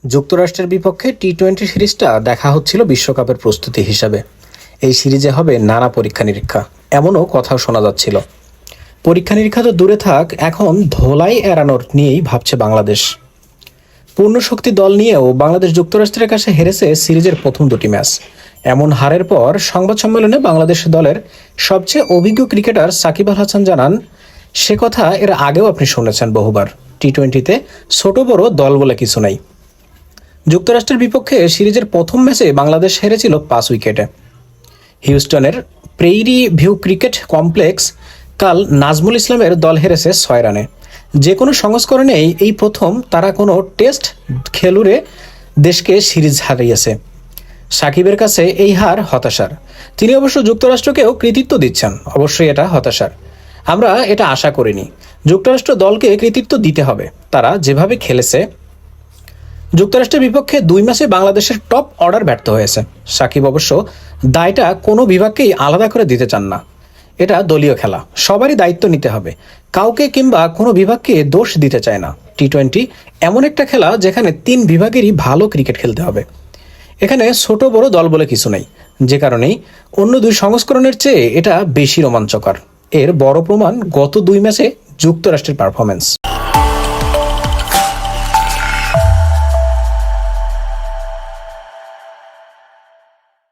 যুক্তরাষ্ট্রের বিপক্ষে টি-20 সিরিজটা দেখা হচ্ছিল বিশ্বকাপের প্রস্তুতি হিসাবে। এই সিরিজে হবে নানা পরীক্ষা নিরীক্ষা, এমনও কথাও শোনা যাচ্ছিল। পরীক্ষা নিরীক্ষা তো দূরে থাক, এখন ধোলাই এড়ানোর নিয়েই ভাবছে বাংলাদেশ। পূর্ণ শক্তি দল নিয়েও বাংলাদেশ যুক্তরাষ্ট্রের কাছে হেরেছে সিরিজের প্রথম দুটি ম্যাচ। এমন হারের পর সংবাদ সম্মেলনে বাংলাদেশ দলের সবচেয়ে অভিজ্ঞ ক্রিকেটার সাকিব আল হাসান জানান, সে কথা এর আগেও আপনি শুনেছেন বহুবার, টি-20তে ছোট বড় দল বলে কিছু নাই। যুক্তরাষ্ট্রের বিপক্ষে সিরিজের প্রথম ম্যাচে বাংলাদেশ হেরেছিল 5 উইকেটে। হিউস্টনের প্রেইরি ভিউ ক্রিকেট কমপ্লেক্স কাল নাজমুল ইসলামের দল হেরেছে 6 রানে। যে কোনো সংস্করণেই এই প্রথম তারা কোনো টেস্ট খেলুড়ে দেশকে সিরিজ হারিয়েছে। সাকিবের কাছে এই হার হতাশার। তিনি অবশ্য যুক্তরাষ্ট্রকেও কৃতিত্ব দিচ্ছেন, অবশ্যই এটা হতাশার। আমরা এটা আশা করিনি। যুক্তরাষ্ট্র দলকে কৃতিত্ব দিতে হবে, তারা যেভাবে খেলেছে। যুক্তরাষ্ট্রের বিপক্ষে 2 ম্যাচে বাংলাদেশের টপ অর্ডার ব্যর্থ হয়েছে। সাকিব অবশ্য দায়টা কোনো বিভাগকেই আলাদা করে দিতে চান না। এটা দলীয় খেলা, সবারই দায়িত্ব নিতে হবে, কাউকে কিংবা কোনো বিভাগকে দোষ দিতে চায় না। টি-20 এমন একটা খেলা যেখানে 3 বিভাগেরই ভালো ক্রিকেট খেলতে হবে। এখানে ছোট বড় দল বলে কিছু নেই, যে কারণেই অন্য 2 সংস্করণের চেয়ে এটা বেশি রোমাঞ্চকর। এর বড় প্রমাণ গত 2 ম্যাচে যুক্তরাষ্ট্রের পারফরমেন্স।